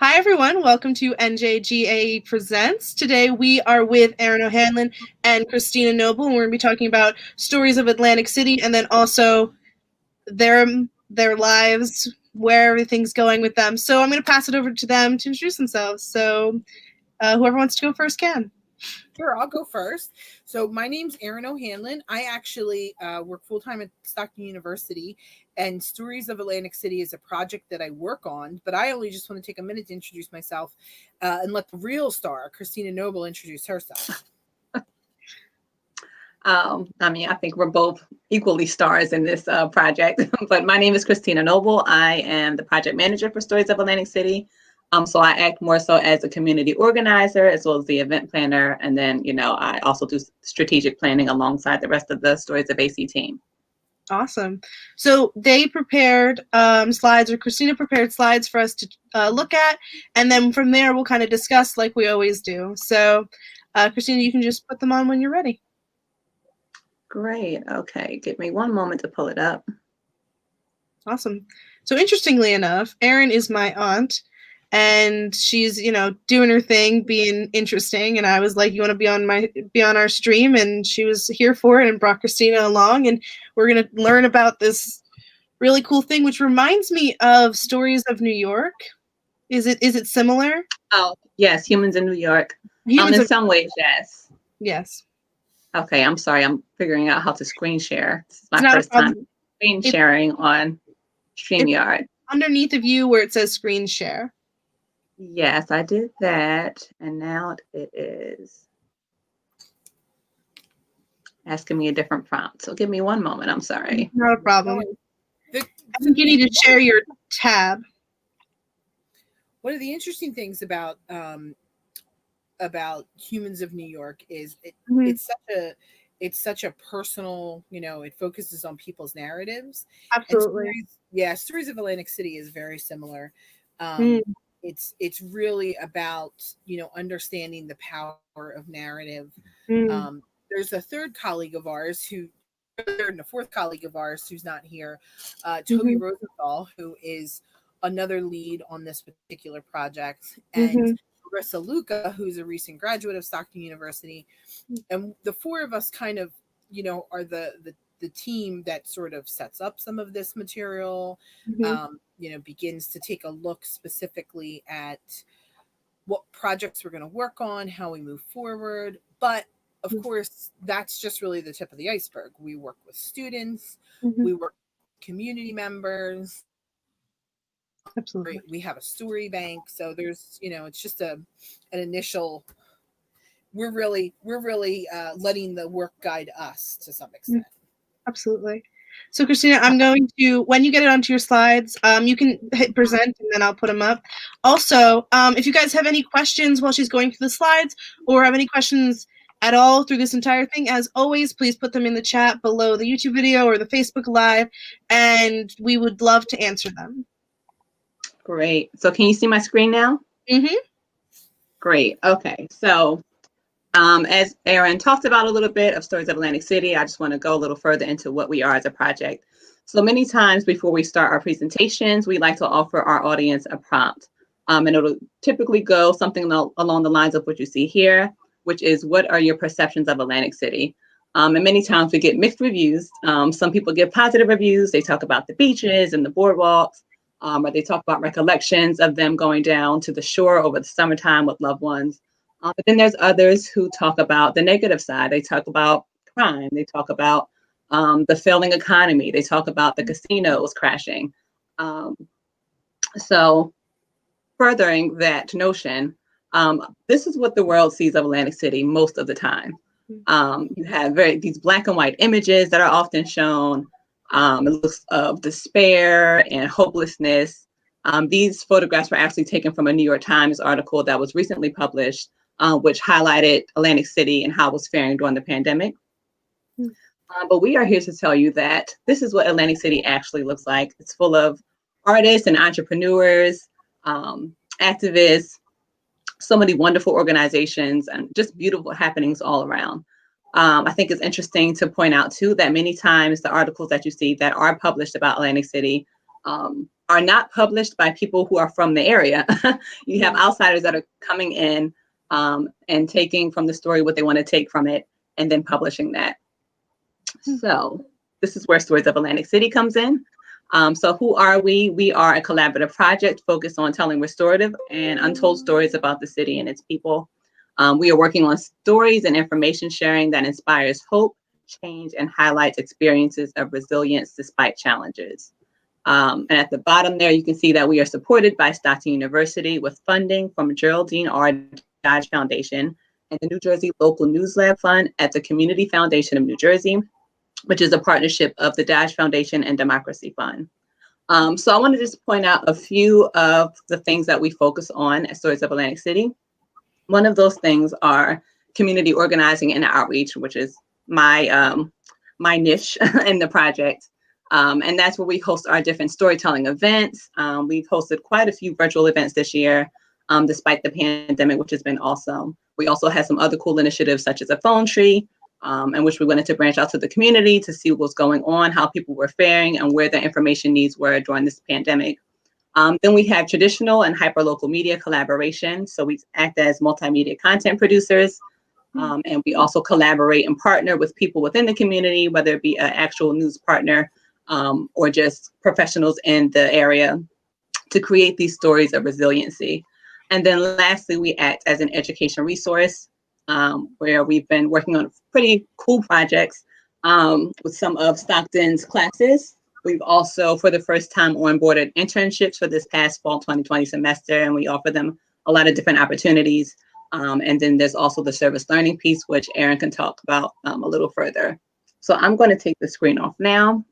Hi, everyone. Welcome to NJGAAE Presents. Today we are with Erin O'Hanlon and Christina Noble, and we're going to be talking about stories of Atlantic City and then also their their lives, where everything's going with them. So I'm going to pass it over to them to introduce themselves. So whoever wants to go first can. Sure, I'll go first. So my name's Erin O'Hanlon. I actually work full-time at Stockton University, and Stories of Atlantic City is a project that I work on, but I only just want to take a minute to introduce myself and let the real star, Christina Noble, introduce herself. I think we're both equally stars in this project, but my name is Christina Noble. I am the project manager for Stories of Atlantic City. So I act more so as a community organizer as well as the event planner. And then, I also do strategic planning alongside the rest of the Stories of AC team. Awesome. So they prepared slides, or Christina prepared slides for us to look at. And then from there, we'll kind of discuss like we always do. So Christina, you can just put them on when you're ready. Great. Okay. Give me one moment to pull it up. Awesome. So interestingly enough, Erin is my aunt, and she's, doing her thing, being interesting. And I was like, you want to be on our stream? And she was here for it and brought Christina along. And we're going to learn about this really cool thing, which reminds me of Stories of New York. Is it similar? Oh, yes. Humans in New York. In some ways, yes. Yes. Okay. I'm sorry. I'm figuring out how to screen share. This is my first time screen sharing on StreamYard. Underneath of you where it says screen share. Yes, I did that, and now it is asking me a different prompt. So give me one moment. I'm sorry. Not a problem. I think you need to share your tab. One of the interesting things about Humans of New York is it's such a personal, it focuses on people's narratives. Absolutely. Stories of Atlantic City is very similar. It's really about, understanding the power of narrative. There's a third colleague of ours and a fourth colleague of ours who's not here, Toby Rosenthal, who is another lead on this particular project, and Marissa Luca, who's a recent graduate of Stockton University. And the four of us kind of, are the team that sort of sets up some of this material, begins to take a look specifically at what projects we're going to work on, how we move forward. But of course, that's just really the tip of the iceberg. We work with students, we work with community members. Absolutely. We have a story bank. So there's, it's just an initial, we're really letting the work guide us to some extent. Absolutely. So Christina, I'm going to, when you get it onto your slides, you can hit present and then I'll put them up. Also, if you guys have any questions while she's going through the slides, or have any questions at all through this entire thing, as always, please put them in the chat below the YouTube video or the Facebook Live, and we would love to answer them. Great. So can you see my screen now? Great. Okay. So as Erin talked about a little bit of Stories of Atlantic City, I just want to go a little further into what we are as a project. So many times before we start our presentations, we like to offer our audience a prompt. And it'll typically go something along the lines of what you see here, which is, what are your perceptions of Atlantic City? And many times we get mixed reviews. Some people give positive reviews. They talk about the beaches and the boardwalks, or they talk about recollections of them going down to the shore over the summertime with loved ones. But then there's others who talk about the negative side. They talk about crime. They talk about the failing economy. They talk about the casinos crashing. So furthering that notion, this is what the world sees of Atlantic City most of the time. You have these black and white images that are often shown. It looks of despair and hopelessness. These photographs were actually taken from a New York Times article that was recently published, which highlighted Atlantic City and how it was faring during the pandemic. But we are here to tell you that this is what Atlantic City actually looks like. It's full of artists and entrepreneurs, activists, so many wonderful organizations, and just beautiful happenings all around. I think it's interesting to point out too that many times the articles that you see that are published about Atlantic City are not published by people who are from the area. You have outsiders that are coming in and taking from the story what they want to take from it and then publishing that. So this is where Stories of Atlantic City comes in. So who are we? We are a collaborative project focused on telling restorative and untold stories about the city and its people. We are working on stories and information sharing that inspires hope, change, and highlights experiences of resilience despite challenges. And at the bottom there, you can see that we are supported by Stockton University with funding from Geraldine R. Dodge Foundation and the New Jersey Local News Lab Fund at the Community Foundation of New Jersey, which is a partnership of the Dodge Foundation and Democracy Fund. So I want to just point out a few of the things that we focus on at Stories of Atlantic City. One of those things are community organizing and outreach, which is my niche in the project. And that's where we host our different storytelling events. We've hosted quite a few virtual events this year, despite the pandemic, which has been awesome. We also had some other cool initiatives such as a phone tree, in which we wanted to branch out to the community to see what was going on, how people were faring, and where their information needs were during this pandemic. Then we have traditional and hyperlocal media collaboration. So we act as multimedia content producers. And we also collaborate and partner with people within the community, whether it be an actual news partner or just professionals in the area, to create these stories of resiliency. And then lastly, we act as an education resource, where we've been working on pretty cool projects with some of Stockton's classes. We've also, for the first time, onboarded internships for this past fall 2020 semester, and we offer them a lot of different opportunities. And then there's also the service learning piece, which Erin can talk about a little further. So I'm going to take the screen off now.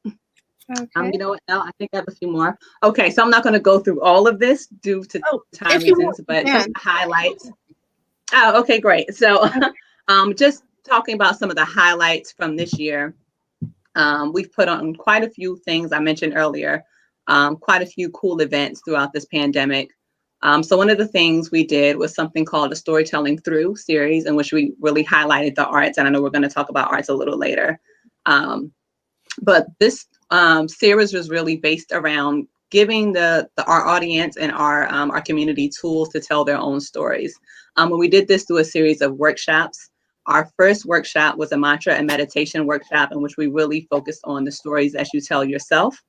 Okay. You know what? No, I think I have a few more. Okay, so I'm not going to go through all of this due to time reasons, but just highlights. Oh, okay, great. So just talking about some of the highlights from this year. We've put on quite a few things I mentioned earlier, quite a few cool events throughout this pandemic. So one of the things we did was something called a Storytelling Through series, in which we really highlighted the arts. And I know we're going to talk about arts a little later. But this series was really based around giving our audience and our community tools to tell their own stories. When we did this through a series of workshops, our first workshop was a mantra and meditation workshop, in which we really focused on the stories that you tell yourself.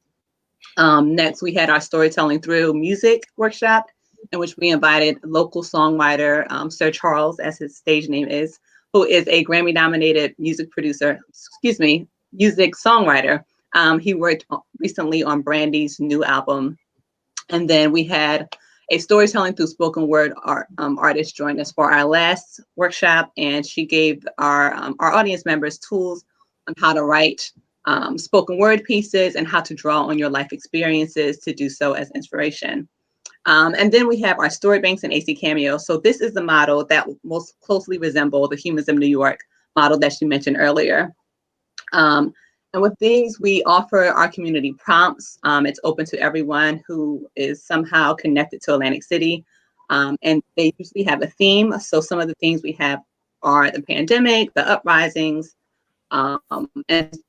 Next, we had our Storytelling Through music workshop, in which we invited local songwriter, Sir Charles, as his stage name is, who is a Grammy-nominated music songwriter. He worked recently on Brandy's new album. And then we had a Storytelling Through spoken word artist join us for our last workshop, and she gave our audience members tools on how to write spoken word pieces and how to draw on your life experiences to do so as inspiration. And then we have our story banks and AC Cameo. So this is the model that most closely resemble the Humans of New York model that she mentioned earlier. And with these, we offer our community prompts. It's open to everyone who is somehow connected to Atlantic City. And they usually have a theme. So some of the things we have are the pandemic, the uprisings, and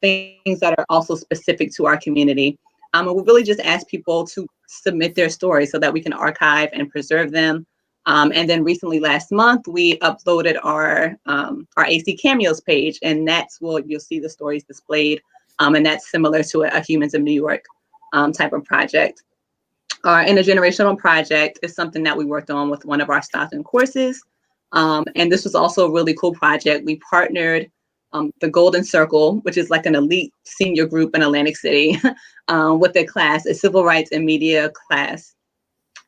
things that are also specific to our community. And we really just ask people to submit their stories so that we can archive and preserve them. And then recently, last month, we uploaded our AC Cameos page, and that's where you'll see the stories displayed. And that's similar to a Humans of New York type of project. Our Intergenerational Project is something that we worked on with one of our Stockton courses. And this was also a really cool project. We partnered the Golden Circle, which is like an elite senior group in Atlantic City, with a class, a civil rights and media class.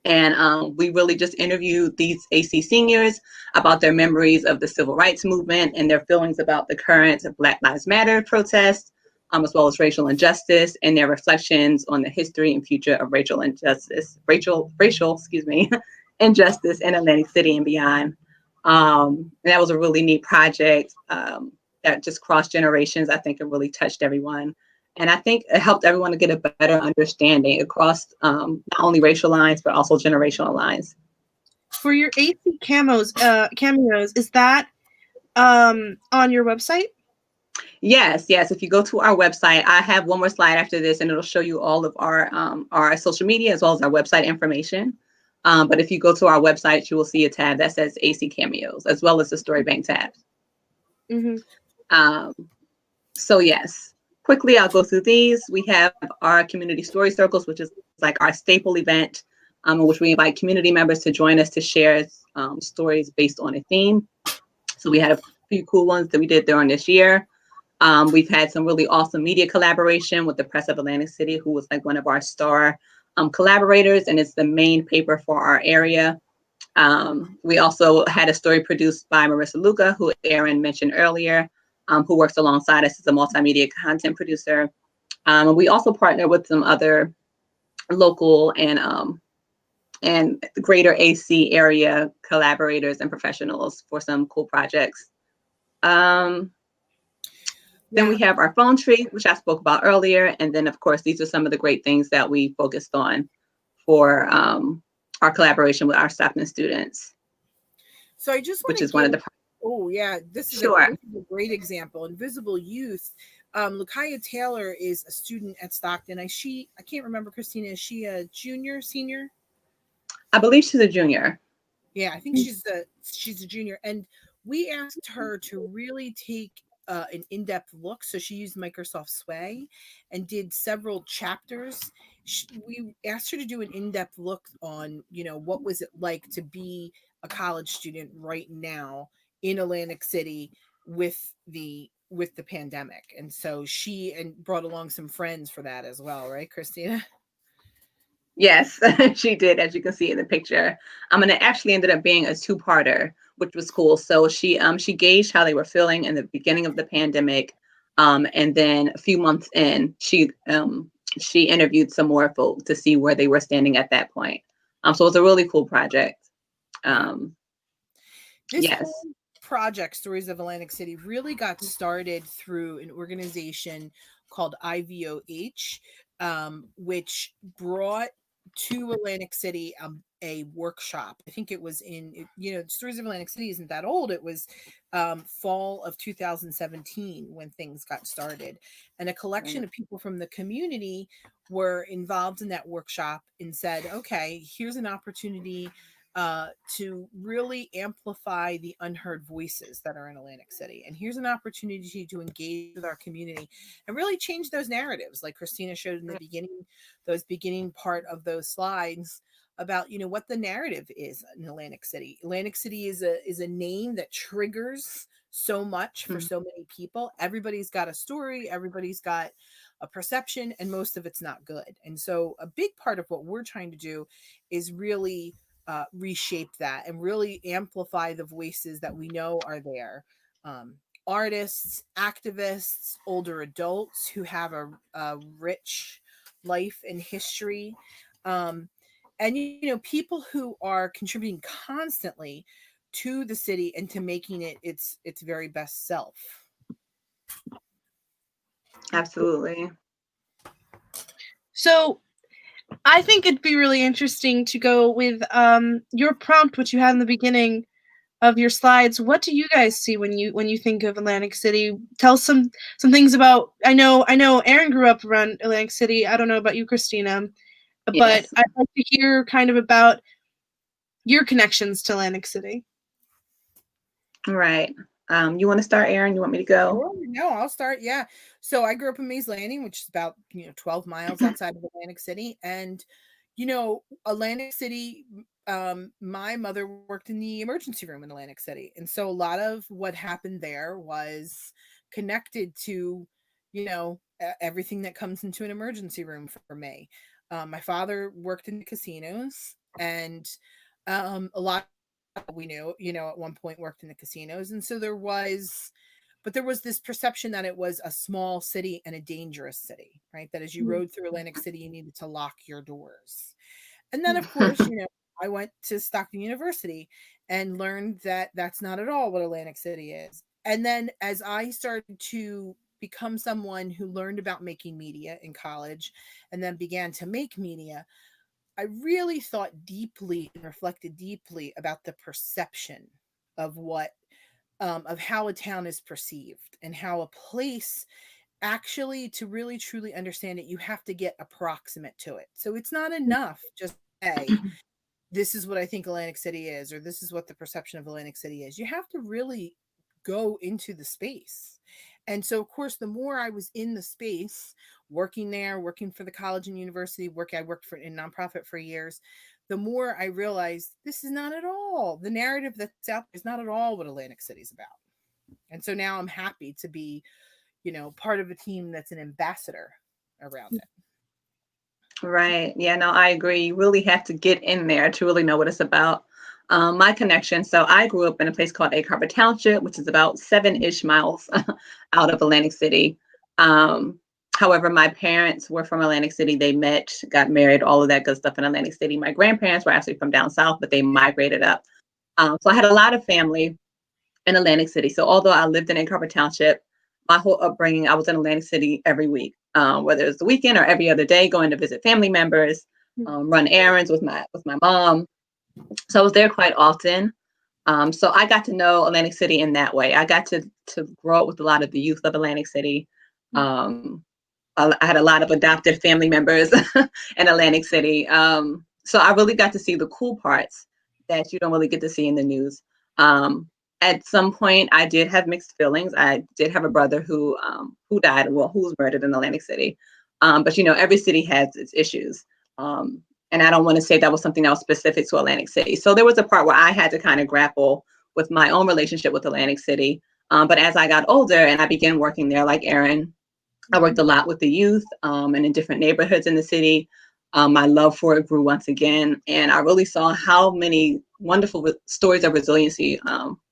And we really just interviewed these AC seniors about their memories of the civil rights movement and their feelings about the current Black Lives Matter protests, as well as racial injustice, and their reflections on the history and future of racial injustice in Atlantic City and beyond. And that was a really neat project that just crossed generations. I think it really touched everyone. And I think it helped everyone to get a better understanding across not only racial lines, but also generational lines. For your AC cameos, is that on your website? Yes, yes. If you go to our website, I have one more slide after this, and it'll show you all of our social media as well as our website information. But if you go to our website, you will see a tab that says AC Cameos, as well as the Story Bank tab. So yes, quickly I'll go through these. We have our community story circles, which is like our staple event, in which we invite community members to join us to share stories based on a theme. So we had a few cool ones that we did during this year. We've had some really awesome media collaboration with the Press of Atlantic City, who was like one of our star collaborators, and it's the main paper for our area. We also had a story produced by Marissa Luca, who Erin mentioned earlier, who works alongside us as a multimedia content producer. We also partner with some other local and greater AC area collaborators and professionals for some cool projects. Then we have our phone tree, which I spoke about earlier. And then, of course, these are some of the great things that we focused on for our collaboration with our Stockton students. So I just want to one of the. Oh, yeah, this is, sure. This is a great example. Invisible Youth. Lakaya Taylor is a student at Stockton. I can't remember, Christina, is she a junior, senior? I believe she's a junior. Yeah, I think she's a junior. And we asked her to really take an in-depth look. So she used Microsoft Sway and did several chapters. We asked her to do an in-depth look on, what was it like to be a college student right now in Atlantic City with the pandemic. And so she brought along some friends for that as well, right, Christina? Yes, she did, as you can see in the picture. And it actually ended up being a two-parter, which was cool. So she gauged how they were feeling in the beginning of the pandemic, and then a few months in, she interviewed some more folks to see where they were standing at that point. So it was a really cool project. This whole project, Stories of Atlantic City, really got started through an organization called IVOH, which brought to Atlantic City a workshop. I think it was Stories of Atlantic City isn't that old. It was fall of 2017 when things got started, and a collection of people from the community were involved in that workshop and said, okay, here's an opportunity to really amplify the unheard voices that are in Atlantic City. And here's an opportunity to engage with our community and really change those narratives, like Christina showed in the beginning part of those slides about, what the narrative is in Atlantic City. Atlantic City is a name that triggers so much for so many people. Everybody's got a story, everybody's got a perception, and most of it's not good. And so a big part of what we're trying to do is really reshape that and really amplify the voices that we know are there. Artists, activists, older adults who have a rich life and history, and people who are contributing constantly to the city and to making it its very best self. Absolutely. So I think it'd be really interesting to go with your prompt, which you had in the beginning of your slides. What do you guys see when you think of Atlantic City? Tell some things about. I know Erin grew up around Atlantic City. I don't know about you, Christina, but yes. I'd like to hear kind of about your connections to Atlantic City. All right. You want to start, Erin? You want me to go? Sure. No, I'll start. Yeah. So I grew up in Mays Landing, which is about 12 miles outside of Atlantic City, and Atlantic City. My mother worked in the emergency room in Atlantic City, and so a lot of what happened there was connected to everything that comes into an emergency room for me. My father worked in the casinos, and a lot we knew, at one point worked in the casinos. And so there was this perception that it was a small city and a dangerous city, right? That as you rode through Atlantic City, you needed to lock your doors. And then, of course, I went to Stockton University and learned that that's not at all what Atlantic City is. And then as I started to become someone who learned about making media in college and then began to make media, I really thought deeply and reflected deeply about the perception of what of how a town is perceived and how a place actually, to really truly understand it, you have to get approximate to it. So it's not enough just to say, this is what I think Atlantic City is, or this is what the perception of Atlantic City is. You have to really go into the space. And so, of course, the more I was in the space, working there, working for the college and university, I worked for in nonprofit for years, the more I realized this is not at all the narrative that's out there is not at all what Atlantic City is about. And so now I'm happy to be, part of a team that's an ambassador around it. Right. Yeah, no, I agree. You really have to get in there to really know what it's about. My connection. So I grew up in a place called Egg Harbor Township, which is about 7-ish miles out of Atlantic City. However, my parents were from Atlantic City. They met, got married, all of that good stuff in Atlantic City. My grandparents were actually from down south, but they migrated up. So I had a lot of family in Atlantic City. So although I lived in Egg Harbor Township, my whole upbringing, I was in Atlantic City every week, whether it was the weekend or every other day, going to visit family members, run errands with my mom. So I was there quite often. So I got to know Atlantic City in that way. I got to grow up with a lot of the youth of Atlantic City. I had a lot of adopted family members in Atlantic City. So I really got to see the cool parts that you don't really get to see in the news. At some point, I did have mixed feelings. I did have a brother who died, who was murdered in Atlantic City. But every city has its issues. And I don't want to say that was something that was specific to Atlantic City. So there was a part where I had to kind of grapple with my own relationship with Atlantic City. But as I got older and I began working there, like Erin, I worked a lot with the youth and in different neighborhoods in the city. My love for it grew once again. And I really saw how many wonderful stories of resiliency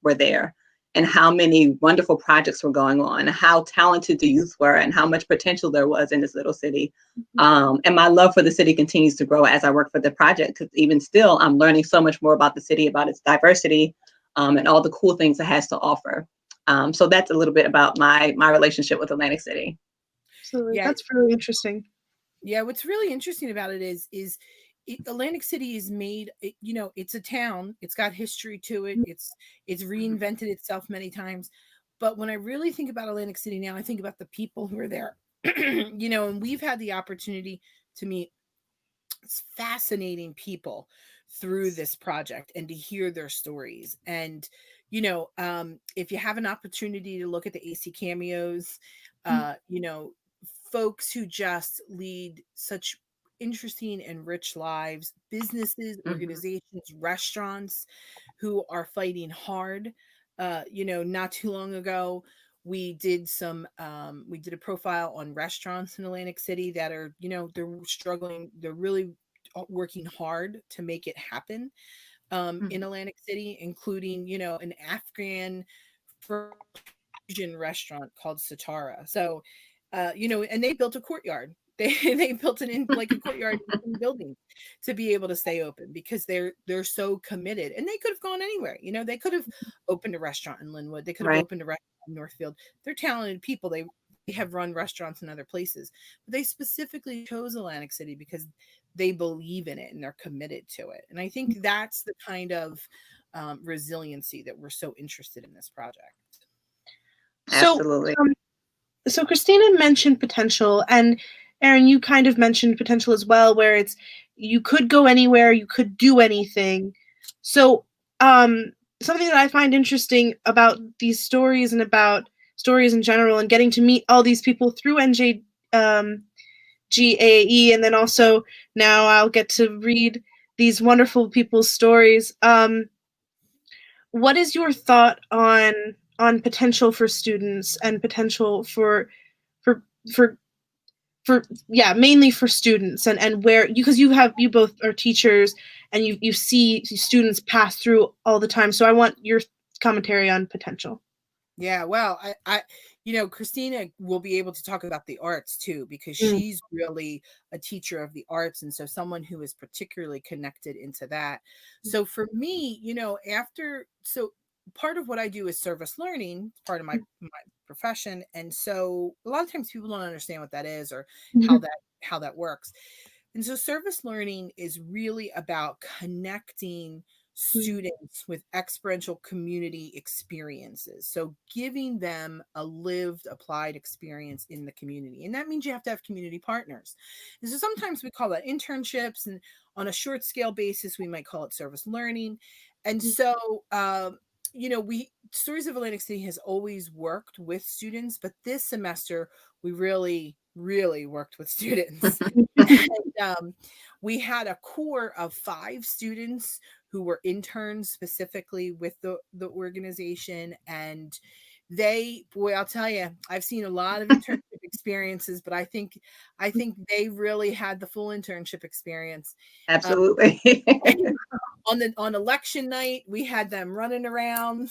were there, and how many wonderful projects were going on, and how talented the youth were, and how much potential there was in this little city. And my love for the city continues to grow as I work for the project, because even still, I'm learning so much more about the city, about its diversity, and all the cool things it has to offer. So that's a little bit about my relationship with Atlantic City. Absolutely. Yeah. That's really interesting. Yeah, what's really interesting about it is Atlantic City is made, it's a town. It's got history to it. It's reinvented itself many times. But when I really think about Atlantic City now, I think about the people who are there, and we've had the opportunity to meet fascinating people through this project and to hear their stories. And, if you have an opportunity to look at the AC cameos, folks who just lead such interesting and rich lives, businesses, organizations, restaurants who are fighting hard. Not too long ago, we did a profile on restaurants in Atlantic City that are, they're struggling. They're really working hard to make it happen in Atlantic City, including, an Afghan fusion restaurant called Satara. So, and they built a courtyard. They built it in like a courtyard in building to be able to stay open, because they're so committed. And they could have gone anywhere. They could have opened a restaurant in Linwood. They could have opened a restaurant in Northfield. They're talented people. They have run restaurants in other places, but they specifically chose Atlantic City because they believe in it and they're committed to it. And I think that's the kind of resiliency that we're so interested in this project. Absolutely. So Christina mentioned potential, and Erin, you kind of mentioned potential as well, where it's you could go anywhere, you could do anything. So something that I find interesting about these stories and about stories in general, and getting to meet all these people through NJGAAE, and then also now I'll get to read these wonderful people's stories. What is your thought on potential for students and potential for mainly for students, and where because you both are teachers and you see students pass through all the time, so I want your commentary on potential. Yeah, well, I Christina will be able to talk about the arts too, because she's really a teacher of the arts, and so someone who is particularly connected into that. So for me, part of what I do is service learning, part of my profession, and so a lot of times people don't understand what that is or how that works. And so service learning is really about connecting students with experiential community experiences. So giving them a lived applied experience in the community. And that means you have to have community partners. And so sometimes we call that internships, and on a short scale basis, we might call it service learning. And so, Stories of Atlantic City has always worked with students, but this semester we really worked with students. And, we had a core of 5 students who were interns specifically with the organization, and I'll tell you, I've seen a lot of internship experiences, but I think they really had the full internship experience. Absolutely. On election night, we had them running around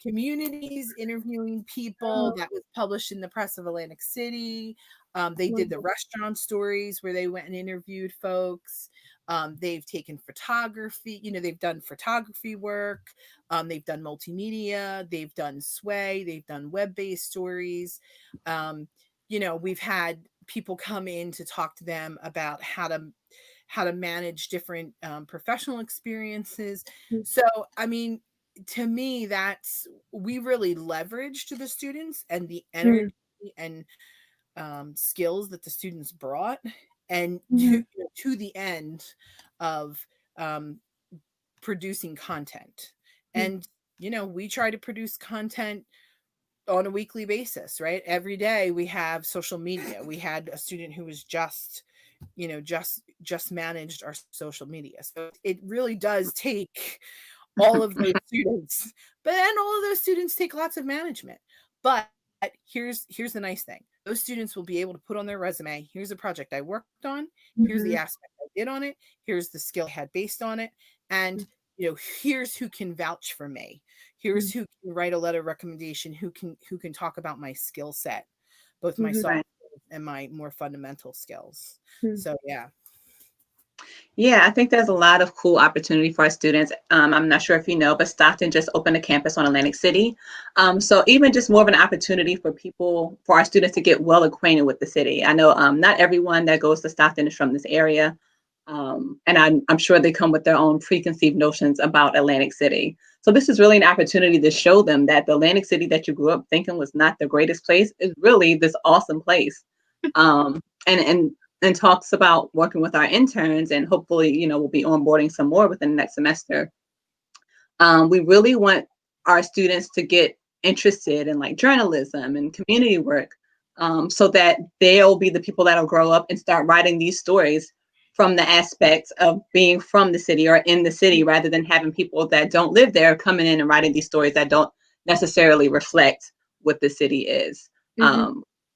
communities, interviewing people. That was published in the Press of Atlantic City. They did the restaurant stories where they went and interviewed folks. They've taken photography, they've done photography work. They've done multimedia, they've done sway, they've done web-based stories. We've had people come in to talk to them about how to manage different professional experiences. So, I mean, to me, we really leveraged the students and the energy and skills that the students brought, and to the end of producing content. And we try to produce content on a weekly basis, right? Every day we have social media. We had a student who was just managed our social media. So it really does take all of those students, but then all of those students take lots of management. But here's the nice thing. Those students will be able to put on their resume, here's a project I worked on, here's the aspect I did on it, here's the skill I had based on it, and here's who can vouch for me, here's who can write a letter of recommendation, who can talk about my skill set, both my soft skills and my more fundamental skills. So Yeah, I think there's a lot of cool opportunity for our students. I'm not sure if you know, but Stockton just opened a campus on Atlantic City. So even just more of an opportunity for our students to get well acquainted with the city. I know not everyone that goes to Stockton is from this area. And I'm sure they come with their own preconceived notions about Atlantic City. So this is really an opportunity to show them that the Atlantic City that you grew up thinking was not the greatest place is really this awesome place. And talks about working with our interns, and hopefully, we'll be onboarding some more within the next semester. We really want our students to get interested in like journalism and community work, so that they'll be the people that'll grow up and start writing these stories from the aspects of being from the city or in the city, rather than having people that don't live there coming in and writing these stories that don't necessarily reflect what the city is.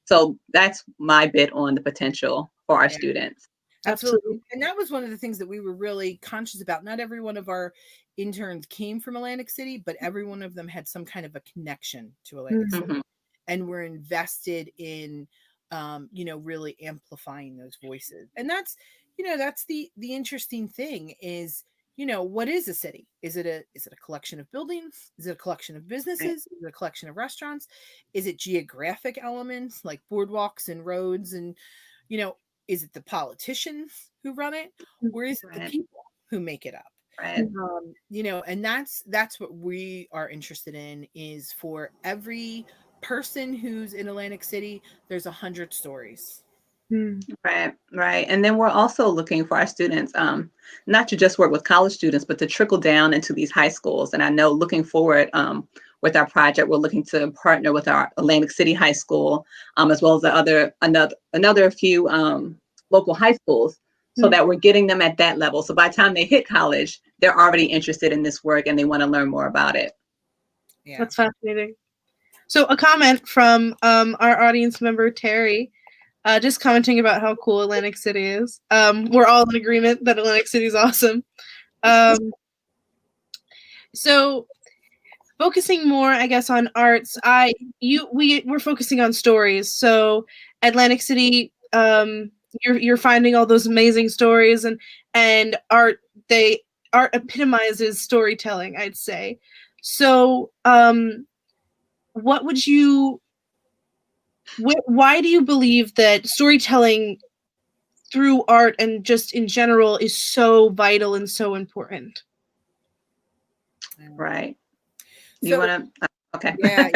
So that's my bit on the potential for our students. Absolutely. And that was one of the things that we were really conscious about. Not every one of our interns came from Atlantic City, but every one of them had some kind of a connection to Atlantic City, and were invested in, really amplifying those voices. And that's the interesting thing is, what is a city? Is it a collection of buildings? Is it a collection of businesses? Is it a collection of restaurants? Is it geographic elements like boardwalks and roads? And, is it the politicians who run it? Or is it the people who make it up? And that's what we are interested in, is for every person who's in Atlantic City, there's 100 stories. Right. And then we're also looking for our students, not to just work with college students, but to trickle down into these high schools. And I know looking forward with our project, we're looking to partner with our Atlantic City High School, as well as another few local high schools, so that we're getting them at that level. So by the time they hit college, they're already interested in this work and they want to learn more about it. Yeah, that's fascinating. So a comment from our audience member, Terry, just commenting about how cool Atlantic City is. We're all in agreement that Atlantic City is awesome. So focusing more, I guess, on arts, we're focusing on stories. So Atlantic City, you're finding all those amazing stories, and art epitomizes storytelling, I'd say. So why do you believe that storytelling through art and just in general is so vital and so important? Right. You want to? Okay. Yeah.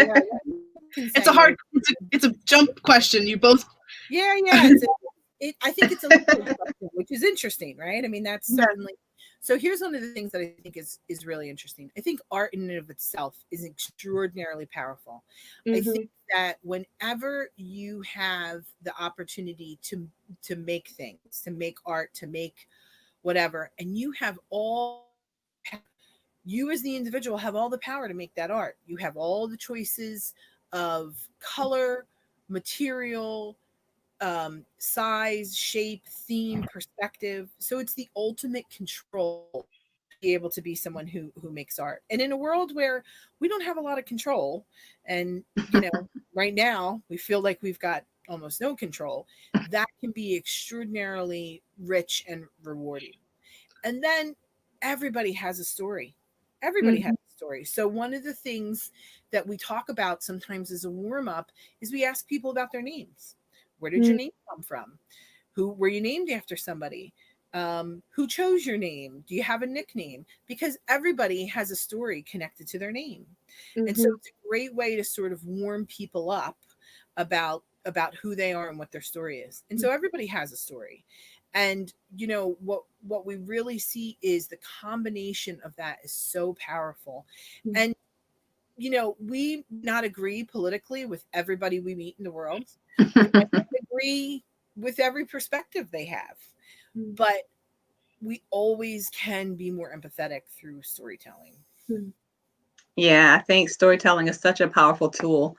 It's a hard. It's a jump question. You both. Yeah. I think it's a little question, which is interesting, right? I mean, that's certainly. So here's one of the things that I think is really interesting. I think art in and of itself is extraordinarily powerful. I think that whenever you have the opportunity to make things, to make art, to make whatever, and you as the individual have all the power to make that art. You have all the choices of color, material, size, shape, theme, perspective. So it's the ultimate control to be able to be someone who makes art. And in a world where we don't have a lot of control, and right now we feel like we've got almost no control, that can be extraordinarily rich and rewarding. And then everybody has a story. Everybody has a story. So one of the things that we talk about sometimes as a warm-up is we ask people about their names. Where did your name come from? Who were you named after? Somebody? Who chose your name? Do you have a nickname? Because everybody has a story connected to their name. And so it's a great way to sort of warm people up about who they are and what their story is. And so everybody has a story. And what we really see is the combination of that is so powerful. And we not agree politically with everybody we meet in the world. We might not agree with every perspective they have, but we always can be more empathetic through storytelling. Yeah, I think storytelling is such a powerful tool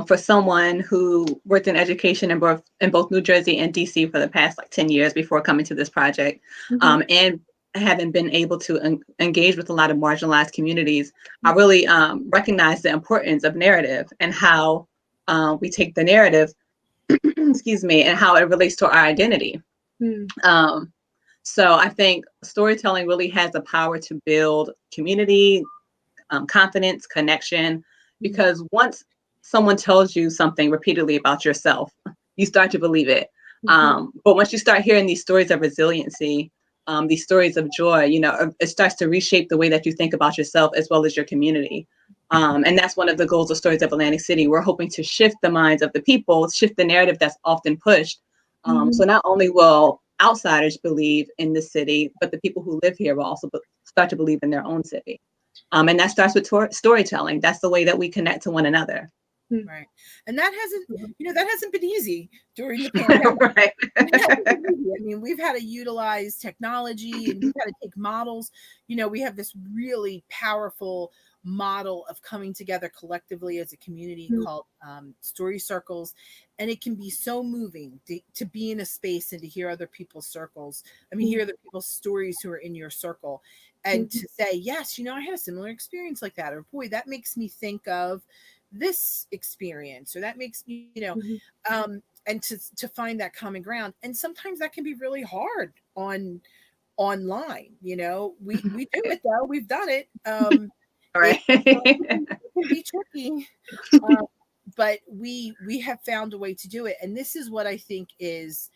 for someone who worked in education in both New Jersey and DC for the past 10 years before coming to this project, and having been able to engage with a lot of marginalized communities. I really recognize the importance of narrative and how we take the narrative, excuse me, and how it relates to our identity. So I think storytelling really has the power to build community, confidence, connection, because once someone tells you something repeatedly about yourself, you start to believe it. But once you start hearing these stories of resiliency, these stories of joy, it starts to reshape the way that you think about yourself as well as your community. And that's one of the goals of Stories of Atlantic City. We're hoping to shift the minds of the people, shift the narrative that's often pushed. So not only will outsiders believe in the city, but the people who live here will also start to believe in their own city. And that starts with storytelling. That's the way that we connect to one another. Right. And that hasn't been easy during the pandemic. Right. I mean, we've had to utilize technology and we've had to take models. We have this really powerful model of coming together collectively as a community called story circles. And it can be so moving to be in a space and to hear other people's circles. Hear other people's stories who are in your circle. And to say, yes, I had a similar experience like that. Or, boy, that makes me think of this experience. Or that makes me, and to find that common ground. And sometimes that can be really hard online. We do it, though. We've done it. Right. It can be tricky. But we have found a way to do it. And this is what I think is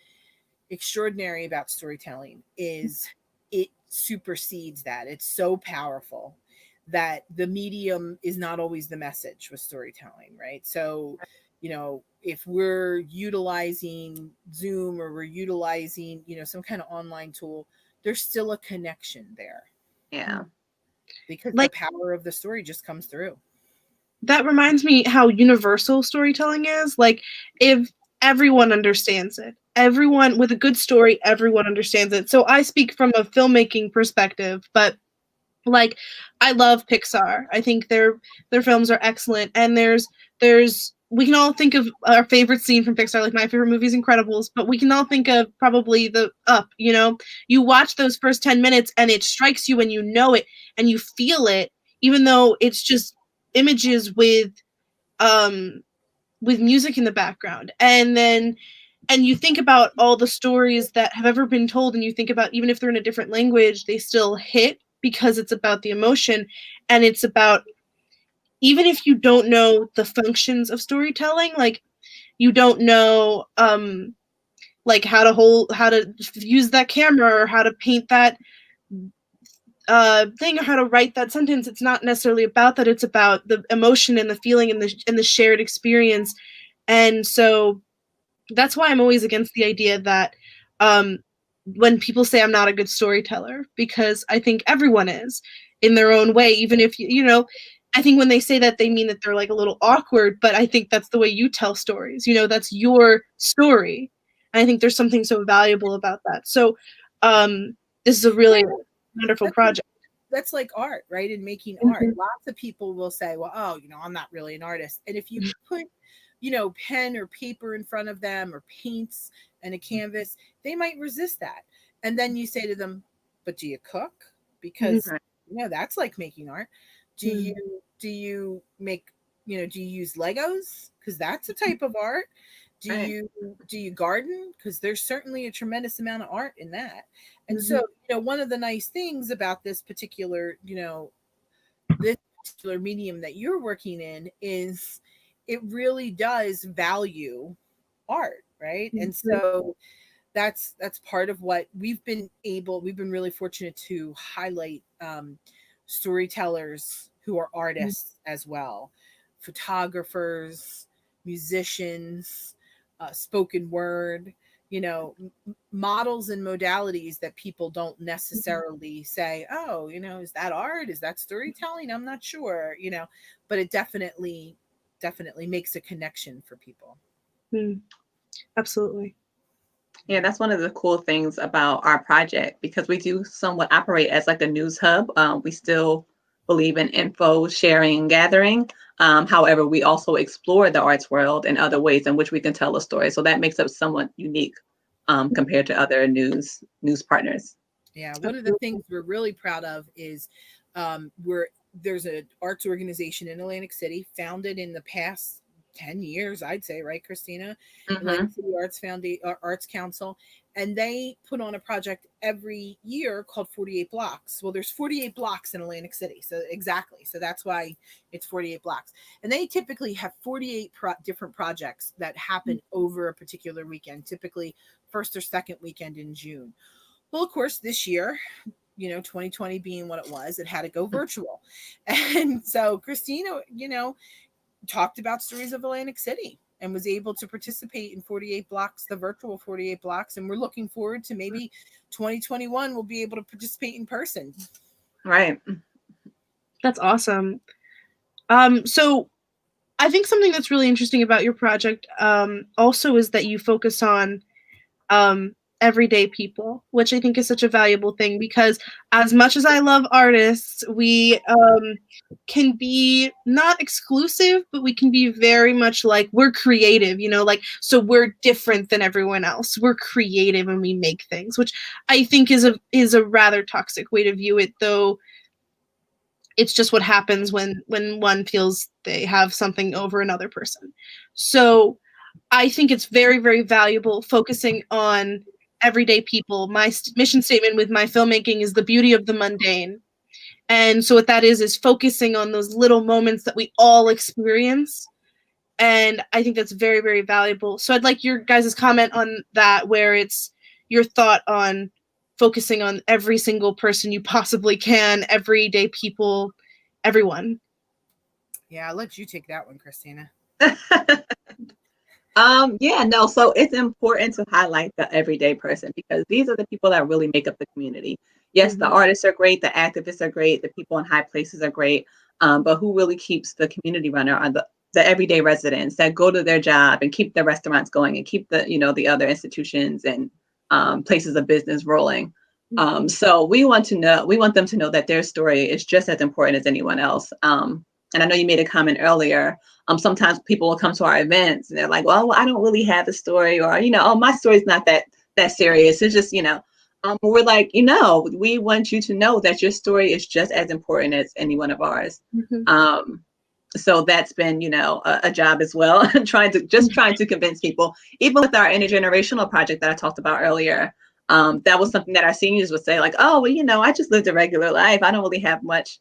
extraordinary about storytelling is it supersedes that. It's so powerful that the medium is not always the message with storytelling, right? So, if we're utilizing Zoom or we're utilizing, some kind of online tool, there's still a connection there. Yeah. Because the power of the story just comes through. That reminds me how universal storytelling is. If everyone understands it, everyone with a good story, everyone understands it. So I speak from a filmmaking perspective, but I love Pixar. I think their films are excellent. And we can all think of our favorite scene from Pixar. My favorite movie is Incredibles, but we can all think of probably the Up. You watch those first 10 minutes and it strikes you and you know it and you feel it, even though it's just images with music in the background. And you think about all the stories that have ever been told, and you think about, even if they're in a different language, they still hit because it's about the emotion. And it's about, even if you don't know the functions of storytelling, you don't know how to use that camera or how to paint that thing or how to write that sentence. It's not necessarily about that. It's about the emotion and the feeling and the shared experience. And so that's why I'm always against the idea that when people say I'm not a good storyteller, because I think everyone is in their own way, even if you know, I think when they say that, they mean that they're like a little awkward, but I think that's the way you tell stories. You know, that's your story. And I think there's something so valuable about that. So this is a really wonderful project. That's like art, right? And making art. Lots of people will say, well, oh, you know, I'm not really an artist. And if you put, you know, pen or paper in front of them or paints and a canvas, they might resist that. And then you say to them, but do you cook? Because, you know, that's like making art. Do you make, you know, do you use Legos? Because that's a type of art. Do you garden? Because there's certainly a tremendous amount of art in that. And so, you know, one of the nice things about this particular, you know, this particular medium that you're working in is it really does value art, right? And so that's part of what we've been really fortunate to highlight storytellers who are artists as well, photographers, musicians, spoken word, you know, models and modalities that people don't necessarily say, oh, you know, is that art? Is that storytelling? I'm not sure, you know, but it definitely makes a connection for people. Absolutely. Yeah, that's one of the cool things about our project, because we do somewhat operate as like a news hub. We still believe in info sharing and gathering. However, we also explore the arts world in other ways in which we can tell a story. So that makes us somewhat unique compared to other news partners. Yeah, one of the things we're really proud of is there's an arts organization in Atlantic City founded in the past 10 years, I'd say, right, Christina? Atlantic City Arts Council. And they put on a project every year called 48 Blocks. Well, there's 48 blocks in Atlantic City. So exactly. So that's why it's 48 blocks. And they typically have 48 different projects that happen over a particular weekend, typically first or second weekend in June. Well, of course, this year, you know, 2020 being what it was, it had to go virtual. And so Christina, you know, talked about Stories of Atlantic City and was able to participate in 48 blocks, the virtual 48 blocks. And we're looking forward to maybe 2021 we'll be able to participate in person. Right. That's awesome. So I think something that's really interesting about your project also is that you focus on everyday people, which I think is such a valuable thing, because as much as I love artists, we can be not exclusive, but we can be very much like, we're creative, you know, like, so we're different than everyone else. We're creative and we make things, which I think is a rather toxic way to view it, though. It's just what happens when one feels they have something over another person. So I think it's very, very valuable focusing on everyday people. My mission statement with my filmmaking is the beauty of the mundane. And so what that is focusing on those little moments that we all experience. And I think that's very, very valuable. So I'd like your guys' comment on that, where it's your thought on focusing on every single person you possibly can, everyday people, everyone. Yeah, I'll let you take that one, Christina. So it's important to highlight the everyday person, because these are the people that really make up the community. Yes, the artists are great, the activists are great, the people in high places are great, but who really keeps the community running are the everyday residents that go to their job and keep the restaurants going and keep the, you know, the other institutions and places of business rolling. So we want them to know that their story is just as important as anyone else. And I know you made a comment earlier. Sometimes people will come to our events and they're like, well, I don't really have a story, or, you know, oh, my story's not that serious. It's just, you know, we're like, you know, we want you to know that your story is just as important as any one of ours. So that's been, you know, a job as well, trying to convince people. Even with our intergenerational project that I talked about earlier, that was something that our seniors would say, like, oh, well, you know, I just lived a regular life. I don't really have much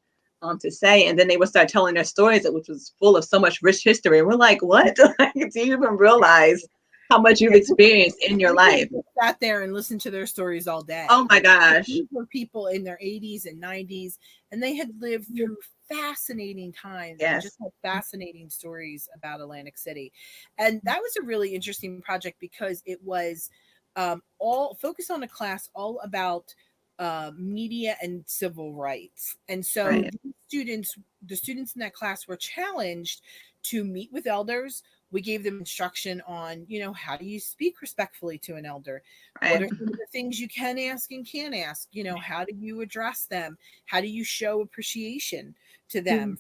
to say. And then they would start telling their stories, which was full of so much rich history. And we're like, what? Do you even realize how much you've experienced in your life. Sat there and listened to their stories all day. Oh my gosh. These were people in their 80s and 90s, and they had lived through fascinating times and just had fascinating stories about Atlantic City. And that was a really interesting project because it was all focused on a class all about media and civil rights. And so the students in that class were challenged to meet with elders. We gave them instruction on, how do you speak respectfully to an elder? What are some of the things you can ask and can't ask? How do you address them? How do you show appreciation to them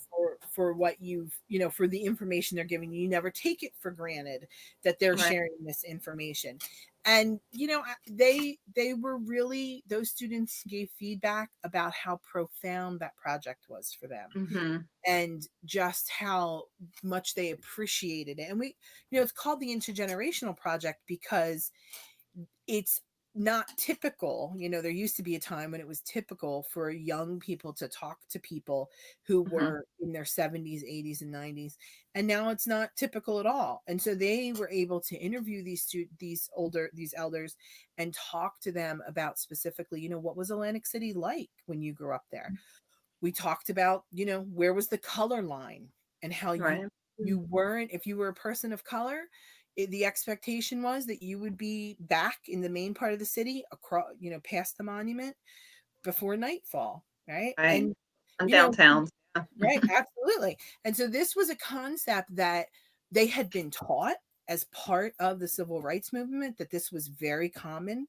for what you've, for the information they're giving you? You never take it for granted that they're sharing this information. And, they were really, those students gave feedback about how profound that project was for them and just how much they appreciated it. And it's called the Intergenerational Project because it's not typical. There used to be a time when it was typical for young people to talk to people who were in their 70s, 80s, and 90s. And now it's not typical at all. And so they were able to interview these elders and talk to them about specifically, what was Atlantic City like when you grew up there? We talked about, where was the color line and how you weren't, if you were a person of color, the expectation was that you would be back in the main part of the city across, past the monument before nightfall. Right. And downtown. Right. Absolutely. And so this was a concept that they had been taught as part of the civil rights movement, that this was very common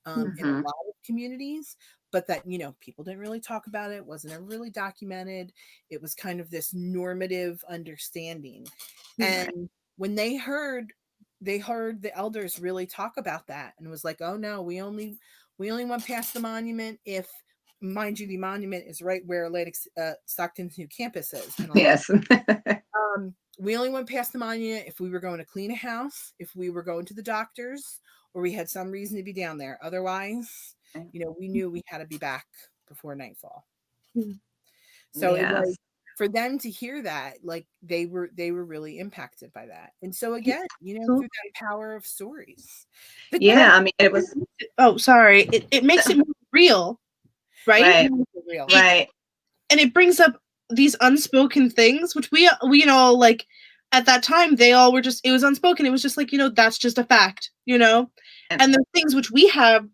in a lot of communities, but that, people didn't really talk about it. It wasn't ever really documented. It was kind of this normative understanding. And when they heard the elders really talk about that, and it was like, oh no, we only went past the monument if, mind you, the monument is right where Atlantic Stockton's new campus is. Yes. We only went past the monument if we were going to clean a house, if we were going to the doctors, or we had some reason to be down there. Otherwise, we knew we had to be back before nightfall. So it was, for them to hear that, like they were really impacted by that. And so again, through that power of stories. I mean, it was. Oh, sorry. It makes it more real, right? Right. And it brings up these unspoken things, which we like at that time, they all were just, it was unspoken. It was just like, that's just a fact, and the things which we have,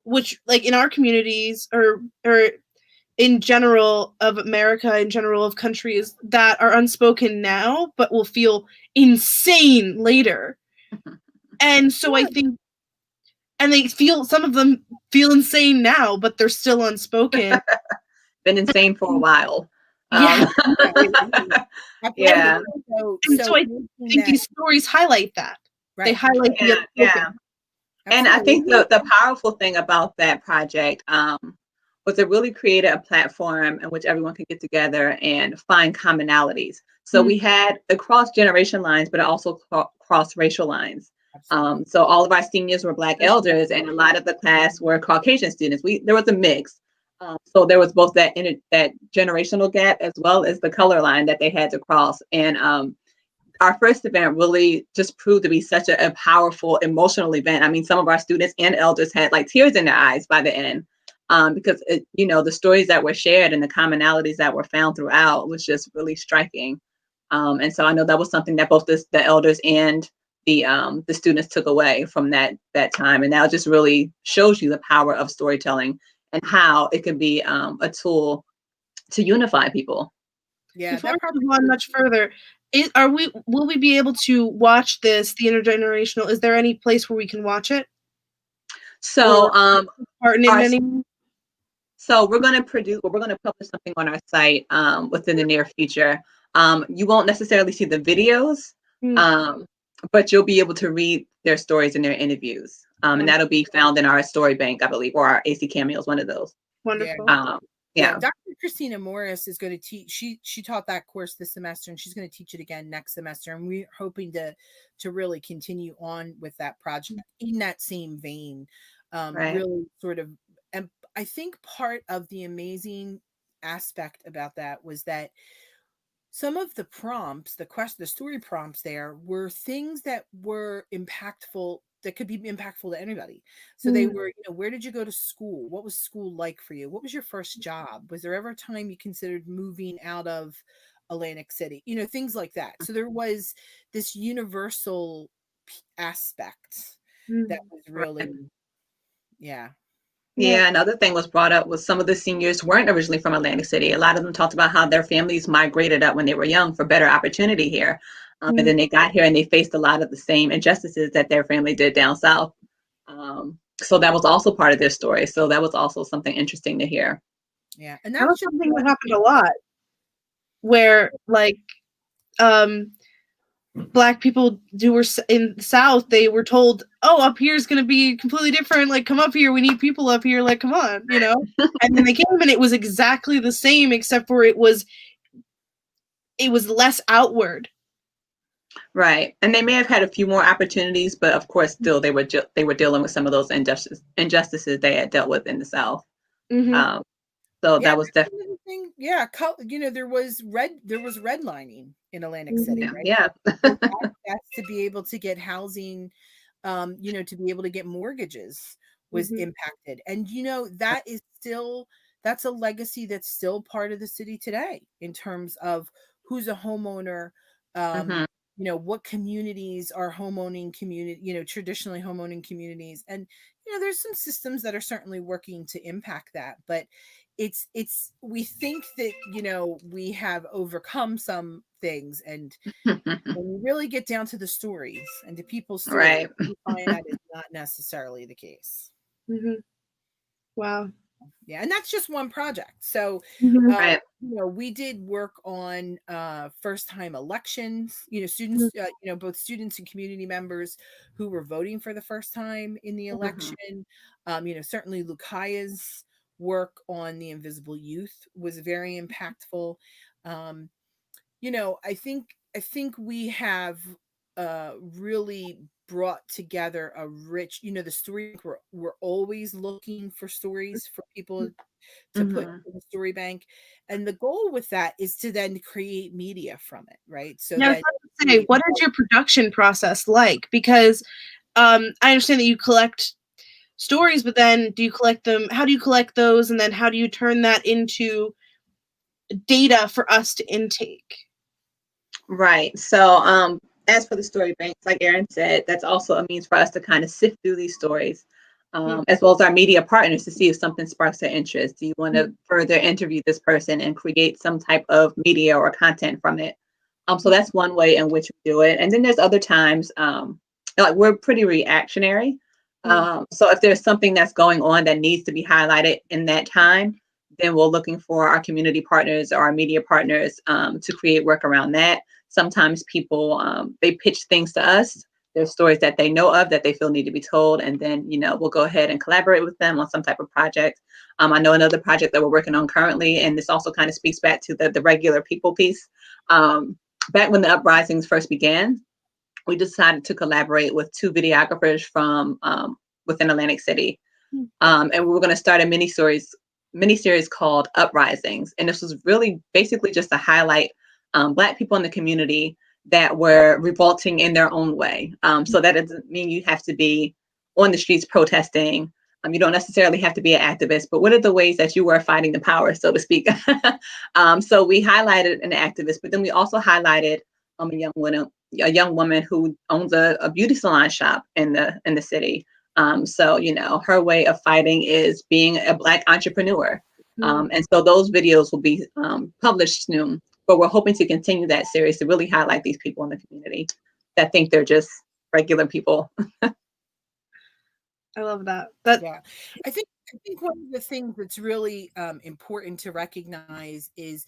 which like in our communities or in general of America, in general of countries, that are unspoken now, but will feel insane later. And so I think, and some of them feel insane now, but they're still unspoken. Been insane for a while. Yeah. Yeah. So I think these stories highlight that. Right. They highlight the unspoken. And I think the powerful thing about that project was it really created a platform in which everyone could get together and find commonalities. So we had across generation lines, but also cross racial lines. So all of our seniors were Black elders, and a lot of the class were Caucasian students. There was a mix. So there was both that generational gap as well as the color line that they had to cross. And our first event really just proved to be such a powerful emotional event. I mean, some of our students and elders had like tears in their eyes by the end because, the stories that were shared and the commonalities that were found throughout was just really striking. And so I know that was something that both the elders and the students took away from that time. And that just really shows you the power of storytelling and how it can be a tool to unify people. Yeah. Before we move on much further, will we be able to watch this, the Intergenerational? Is there any place where we can watch it? So so we're going to publish something on our site within the near future. You won't necessarily see the videos, but you'll be able to read their stories and their interviews. And that'll be found in our story bank, I believe, or our AC Cameos, one of those. Wonderful. Dr. Christina Morris is going to teach. She taught that course this semester, and she's going to teach it again next semester. And we're hoping to really continue on with that project in that same vein. Really sort of, and I think part of the amazing aspect about that was that some of the prompts, the story prompts there were things that were impactful, that could be impactful to anybody. So they were, where did you go to school? What was school like for you? What was your first job? Was there ever a time you considered moving out of Atlantic City? Things like that. So there was this universal aspect that was really, yeah. Yeah, another thing was brought up was some of the seniors weren't originally from Atlantic City. A lot of them talked about how their families migrated up when they were young for better opportunity here. And then they got here and they faced a lot of the same injustices that their family did down south. So that was also part of their story. So that was also something interesting to hear. Yeah. And that was something that happened a lot, where like Black people who were in the South, they were told, oh, up here is going to be completely different. Like, come up here. We need people up here. Like, come on, And then they came and it was exactly the same, except for it was less outward. Right. And they may have had a few more opportunities, but of course, still they were dealing with some of those injustices they had dealt with in the South. So that was definitely, there was redlining in Atlantic City, right? Yeah. That's to be able to get housing, to be able to get mortgages was impacted. And that's a legacy that's still part of the city today in terms of who's a homeowner, what communities are homeowning community, traditionally homeowning communities. And there's some systems that are certainly working to impact that, but we think that we have overcome some things, and when we really get down to the stories and to people's stories, we find that is not necessarily the case. Wow. Yeah, and that's just one project. So we did work on first time elections, students, both students and community members who were voting for the first time in the election. Certainly Lukaya's work on the invisible youth was very impactful. I think we have really brought together a rich, the story. We're always looking for stories for people to put in the story bank, and the goal with that is to then create media from it, right? So now, what is your production process like? Because I understand that you collect stories, but then do you collect them? How do you collect those, and then how do you turn that into data for us to intake? Right. So as for the story banks, like Erin said, that's also a means for us to kind of sift through these stories, as well as our media partners, to see if something sparks their interest. Do you want to further interview this person and create some type of media or content from it? So that's one way in which we do it. And then there's other times, like we're pretty reactionary. So if there's something that's going on that needs to be highlighted in that time, then we're looking for our community partners or our media partners to create work around that. Sometimes people, they pitch things to us. There's stories that they know of that they feel need to be told. And then, we'll go ahead and collaborate with them on some type of project. I know another project that we're working on currently, and this also kind of speaks back to the regular people piece. Back when the uprisings first began, we decided to collaborate with 2 videographers from within Atlantic City. And we were going to start a miniseries called Uprisings. And this was really basically just to highlight Black people in the community that were revolting in their own way. So that doesn't mean you have to be on the streets protesting. You don't necessarily have to be an activist, but what are the ways that you were fighting the power, so to speak? So we highlighted an activist, but then we also highlighted a young woman who owns a beauty salon shop in the city. So, her way of fighting is being a Black entrepreneur. And so those videos will be published soon, but we're hoping to continue that series to really highlight these people in the community that think they're just regular people. I love that. Yeah, I think one of the things that's really important to recognize is,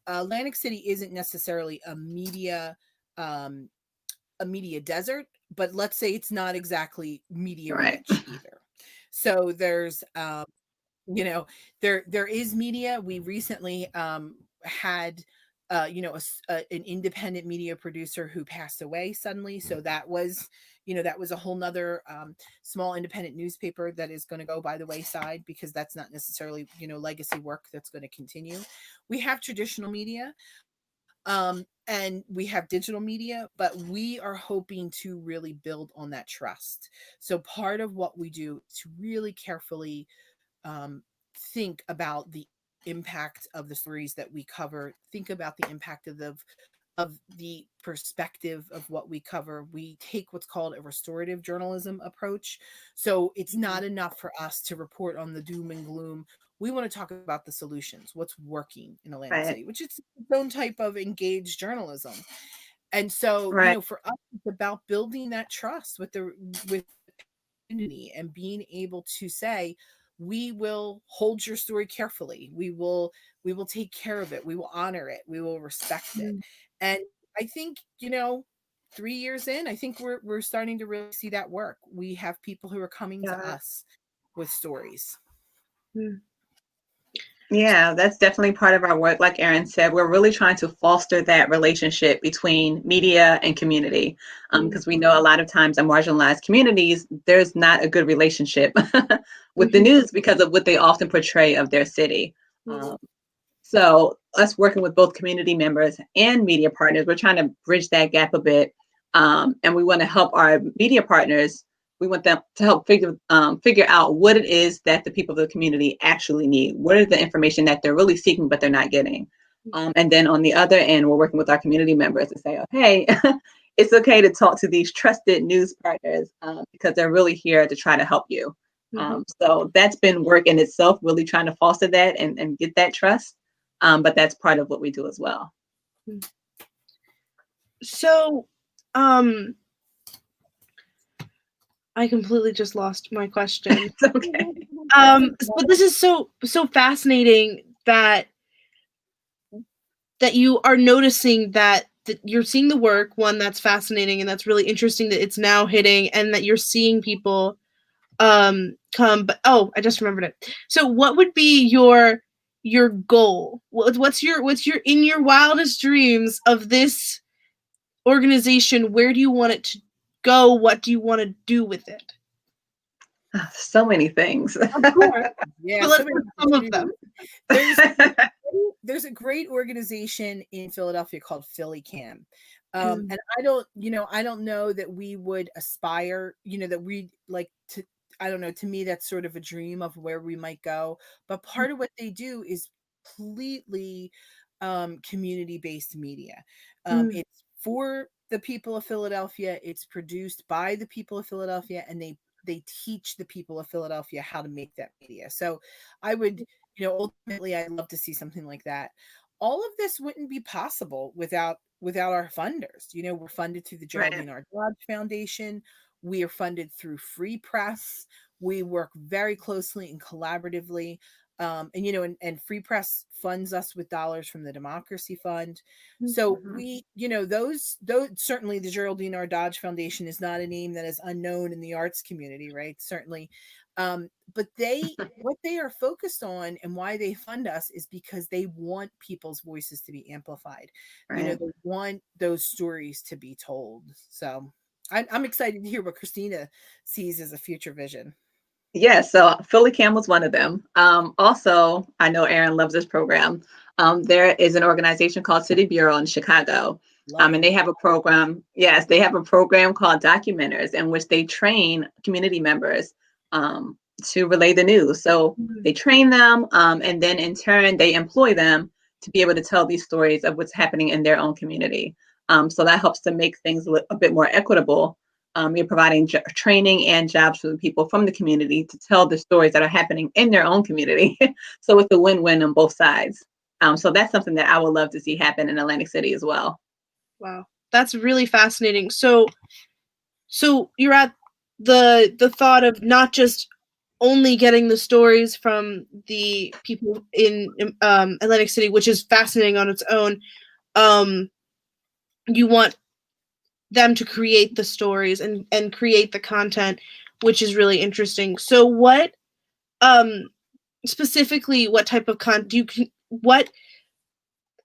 Atlantic City isn't necessarily a media desert, but let's say it's not exactly media rich either. So there's there is media. We recently had an independent media producer who passed away suddenly, so that was that was a whole nother small independent newspaper that is going to go by the wayside, because that's not necessarily, legacy work that's going to continue. We have traditional media, and we have digital media, but we are hoping to really build on that trust. So part of what we do is to really carefully think about the impact of the stories that we cover, think about the impact of the perspective of what we cover. We take what's called a restorative journalism approach. So it's not enough for us to report on the doom and gloom. We want to talk about the solutions, what's working in Atlantic City, which is its own type of engaged journalism. And so, for us, it's about building that trust with the community and being able to say, we will hold your story carefully. We will take care of it. We will honor it. We will respect it. And I think, 3 years in, I think we're starting to really see that work. We have people who are coming to us with stories. Yeah, that's definitely part of our work. Like Erin said, we're really trying to foster that relationship between media and community, because we know a lot of times in marginalized communities, there's not a good relationship with the news because of what they often portray of their city. So us working with both community members and media partners, we're trying to bridge that gap a bit. And we want to help our media partners. We want them to help figure out what it is that the people of the community actually need. What is the information that they're really seeking, but they're not getting? And then on the other end, we're working with our community members to say, oh, hey, it's okay to talk to these trusted news partners because they're really here to try to help you. So that's been work in itself, really trying to foster that and get that trust. But that's part of what we do as well. So, I completely just lost my question. It's okay. But this is so fascinating that you are noticing that you're seeing the work. One, that's fascinating, and that's really interesting that it's now hitting, and that you're seeing people come. But I just remembered it. So, what would be your goal? What's your in your wildest dreams of this organization? Where do you want it to go? What do you want to do with it? So many things. Of course. Yeah, let's put some of them. There's a great organization in Philadelphia called Philly Cam. And I don't know that we would aspire, that we'd like to, I don't know, to me, that's sort of a dream of where we might go. But part of what they do is completely community-based media. It's for the people of Philadelphia. It's produced by the people of Philadelphia, and they teach the people of Philadelphia how to make that media. So I would, ultimately, I'd love to see something like that. All of this wouldn't be possible without our funders. We're funded through the Geraldine R Foundation. We are funded through Free Press. We work very closely and collaboratively. And Free Press funds us with dollars from the Democracy Fund. So we, those certainly the Geraldine R. Dodge Foundation is not a name that is unknown in the arts community, right? Certainly. But what they are focused on and why they fund us is because they want people's voices to be amplified. They want those stories to be told. So I'm excited to hear what Christina sees as a future vision. Yeah, so Philly Cam was one of them. Also, I know Erin loves this program. There is an organization called City Bureau in Chicago. And they have a program. Yes, they have a program called Documenters, in which they train community members to relay the news. So they train them, and then in turn, they employ them to be able to tell these stories of what's happening in their own community. So that helps to make things a bit more equitable. You're providing training and jobs for the people from the community to tell the stories that are happening in their own community. So it's a win-win on both sides. So that's something that I would love to see happen in Atlantic City as well. Wow, that's really fascinating. So you're at the thought of not just only getting the stories from the people in Atlantic City, which is fascinating on its own. You want them to create the stories and create the content, which is really interesting. So what specifically, what type of content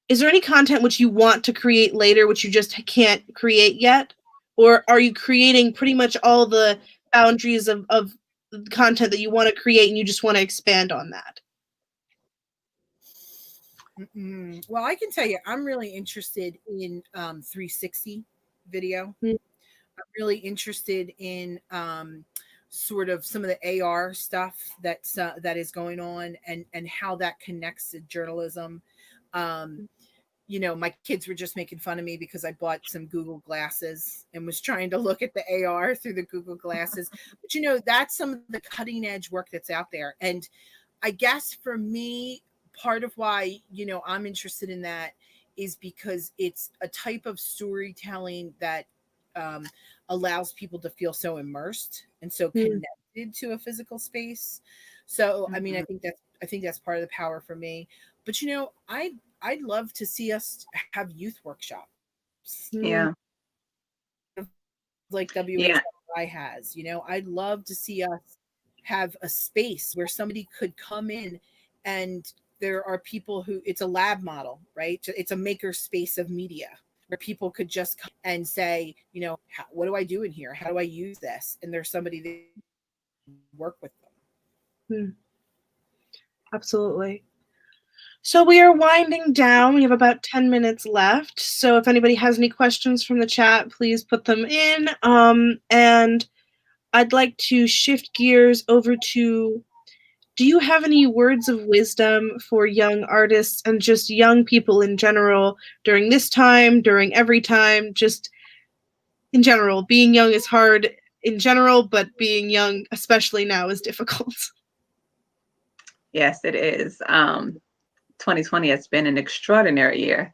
is there any content which you want to create later which you just can't create yet, or are you creating pretty much all the boundaries of content that you want to create and you just want to expand on that? Well, I can tell you, I'm really interested in 360 video. I'm really interested in sort of some of the AR stuff that is going on, and how that connects to journalism. You know, my kids were just making fun of me because I bought some Google glasses and was trying to look at the AR through the Google glasses. But, you know, that's some of the cutting edge work that's out there. And I guess for me, part of why, you know, I'm interested in that is because it's a type of storytelling that allows people to feel so immersed and so connected to a physical space. So, I mean, I think that's part of the power for me. But, you know, I'd love to see us have youth workshops. Yeah. Like WHI has, you know, I'd love to see us have a space where somebody could come in, and there are people who, it's a lab model, right? It's a maker space of media where people could just come and say, you know, what do I do in here? How do I use this? And there's somebody that work with them. Absolutely. So we are winding down. We have about 10 minutes left. So if anybody has any questions from the chat, please put them in. And I'd like to shift gears over to, do you have any words of wisdom for young artists and just young people in general during this time, during every time, just in general? Being young is hard in general, but being young, especially now, is difficult. Yes, it is. 2020 has been an extraordinary year,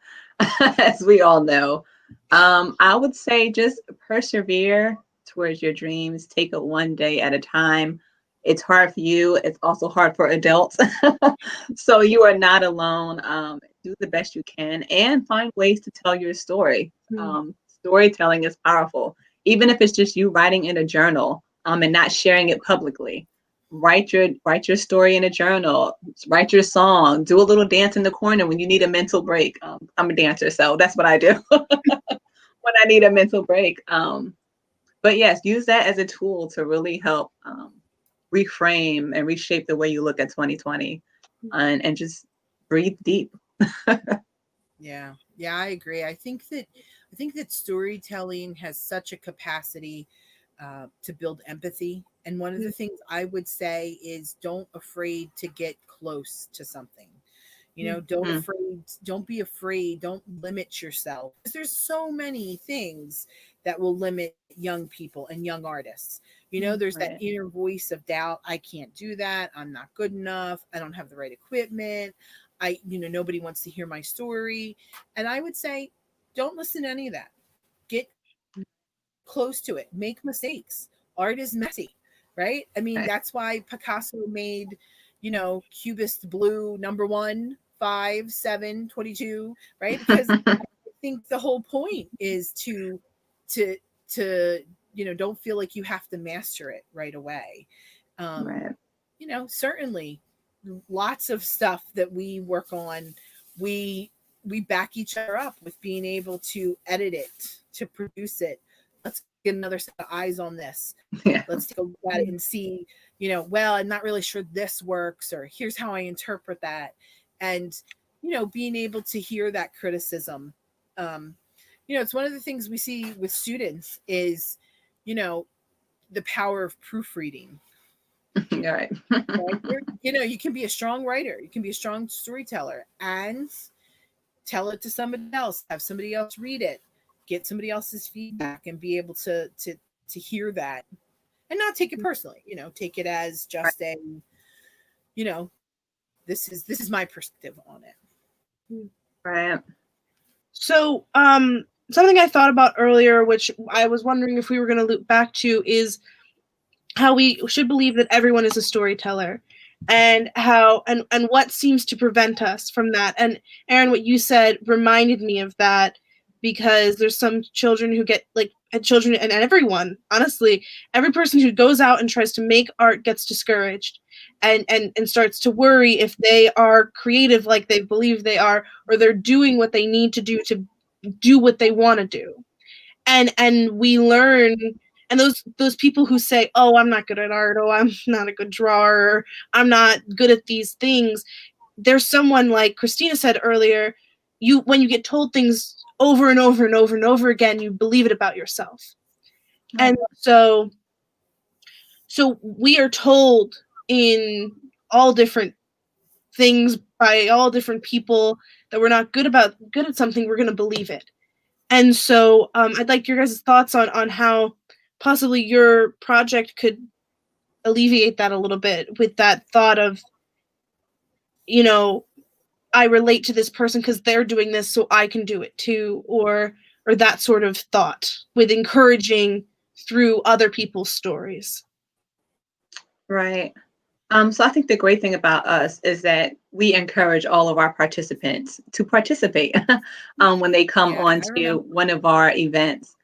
as we all know. I would say just persevere towards your dreams. Take it one day at a time. It's hard for you. It's also hard for adults. So you are not alone. Do the best you can and find ways to tell your story. Storytelling is powerful. Even if it's just you writing in a journal and not sharing it publicly. Write your story in a journal, write your song, do a little dance in the corner when you need a mental break. I'm a dancer, so that's what I do when I need a mental break. But yes, use that as a tool to really help reframe and reshape the way you look at 2020 and just breathe deep. Yeah, I agree. I think that storytelling has such a capacity to build empathy. And one of the things I would say is don't afraid to get close to something. You know, don't be afraid, don't limit yourself. Because there's so many things that will limit young people and young artists. You know, there's that inner voice of doubt. I can't do that. I'm not good enough. I don't have the right equipment. Nobody wants to hear my story. And I would say, don't listen to any of that. Get close to it. Make mistakes. Art is messy, right? I mean, that's why Picasso made, Cubist blue #1, 5, 7, 22, right? Because I think the whole point is to don't feel like you have to master it right away. Certainly lots of stuff that we work on, we back each other up with being able to edit it, to produce it. Let's get another set of eyes on this. Let's take a look at it and see, well, I'm not really sure this works, or here's how I interpret that. And, being able to hear that criticism. It's one of the things we see with students is, the power of proofreading. Right. You can be a strong writer, you can be a strong storyteller, and tell it to somebody else, have somebody else read it, get somebody else's feedback, and be able to hear that and not take it personally. Take it as just a, this is my perspective on it. Right. So, something I thought about earlier, which I was wondering if we were going to loop back to, is how we should believe that everyone is a storyteller, and how and what seems to prevent us from that. And Erin, what you said reminded me of that, because there's some children who get children and everyone, honestly, every person who goes out and tries to make art gets discouraged and starts to worry if they are creative like they believe they are, or they're doing what they need to do what they want to do. and we learn. And those people who say, oh, I'm not good at art, oh, I'm not a good drawer, or I'm not good at these things, there's someone like Christina said earlier, when you get told things over and over and over and over again, you believe it about yourself. And so we are told in all different things by all different people that we're not good at something, we're going to believe it. And so I'd like your guys' thoughts on how possibly your project could alleviate that a little bit, with that thought of, I relate to this person because they're doing this, so I can do it too, or that sort of thought, with encouraging through other people's stories. Right. So I think the great thing about us is that we encourage all of our participants to participate when they come on to one of our events.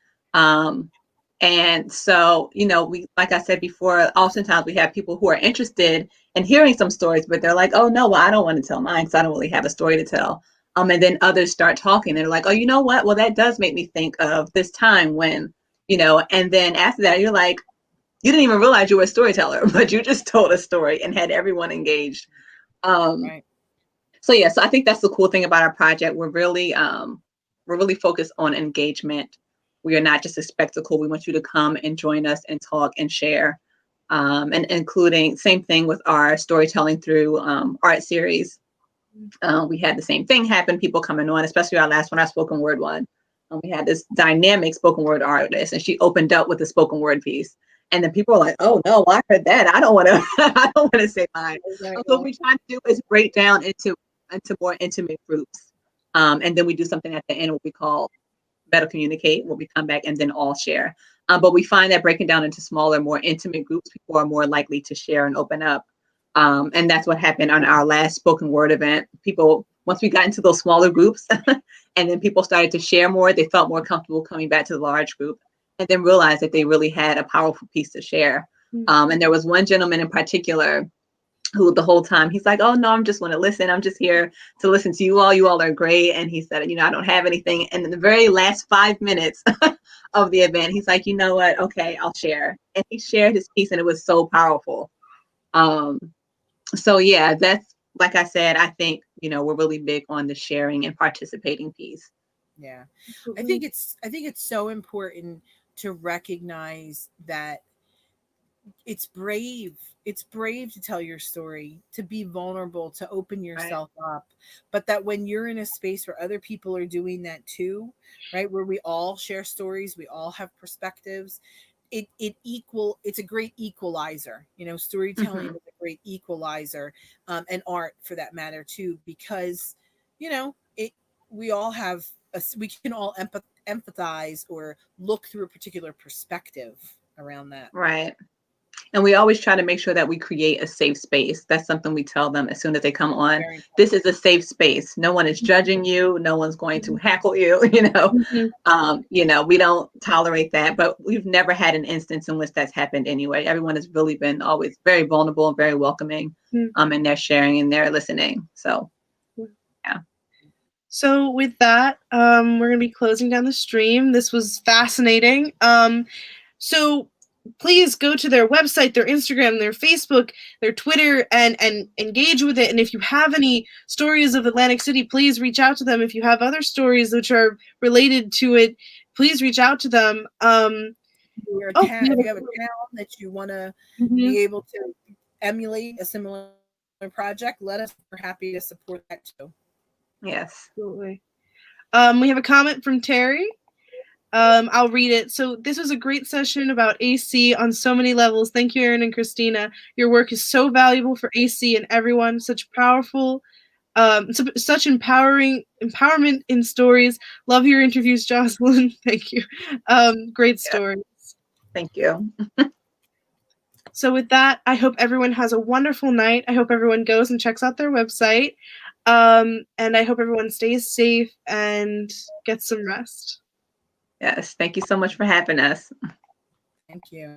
And so, we, like I said before, oftentimes we have people who are interested in hearing some stories, but they're like, oh no, well, I don't want to tell mine because I don't really have a story to tell. And then others start talking. They're like, oh, you know what? Well, that does make me think of this time when, and then after that, you're like, you didn't even realize you were a storyteller, but you just told a story and had everyone engaged. Right. So yeah, so I think that's the cool thing about our project. We're really focused on engagement. We are not just a spectacle. We want you to come and join us and talk and share, and including same thing with our storytelling through art series. We had the same thing happen. People coming on, especially our last one, our spoken word one. We had this dynamic spoken word artist, and she opened up with a spoken word piece. And then people are like, "Oh no, well, I heard that. I don't want to. I don't want to say mine." So what we try to do is break down into more intimate groups, and then we do something at the end what we call meta communicate, where we come back and then all share. But we find that breaking down into smaller, more intimate groups, people are more likely to share and open up. And that's what happened on our last spoken word event. People, once we got into those smaller groups, and then people started to share more, they felt more comfortable coming back to the large group, and then realized that they really had a powerful piece to share. And there was one gentleman in particular who the whole time he's like, oh no, I'm just want to listen. I'm just here to listen to you all. You all are great. And he said, I don't have anything. And in the very last 5 minutes of the event, he's like, you know what? Okay, I'll share. And he shared his piece, and it was so powerful. So yeah, that's, like I said, I think, we're really big on the sharing and participating piece. Yeah. I think it's so important to recognize that it's brave to tell your story, to be vulnerable, to open yourself up, but that when you're in a space where other people are doing that too, right, where we all share stories, we all have perspectives, it's a great equalizer. Storytelling is a great equalizer, and art for that matter too, because we all have we can all empathize or look through a particular perspective around that. Right. And we always try to make sure that we create a safe space. That's something we tell them as soon as they come on. This is a safe space. No one is judging you. No one's going to heckle you. We don't tolerate that, but we've never had an instance in which that's happened anyway. Everyone has really been always very vulnerable and very welcoming, and they're sharing and they're listening. So, yeah. So with that, we're going to be closing down the stream. This was fascinating. So please go to their website, their Instagram, their Facebook, their Twitter, and engage with it. And if you have any stories of Atlantic City, please reach out to them. If you have other stories which are related to it, please reach out to them. If you have a town that you want to be able to emulate a similar project, let us. We're happy to support that too. Yes. Absolutely. We have a comment from Terry. I'll read it. So this was a great session about AC on so many levels. Thank you, Erin and Christina. Your work is so valuable for AC and everyone. Such powerful, such empowerment in stories. Love your interviews, Jocelyn. Thank you. Great stories. Thank you. So with that, I hope everyone has a wonderful night. I hope everyone goes and checks out their website. And I hope everyone stays safe and gets some rest. Yes. Thank you so much for having us. Thank you.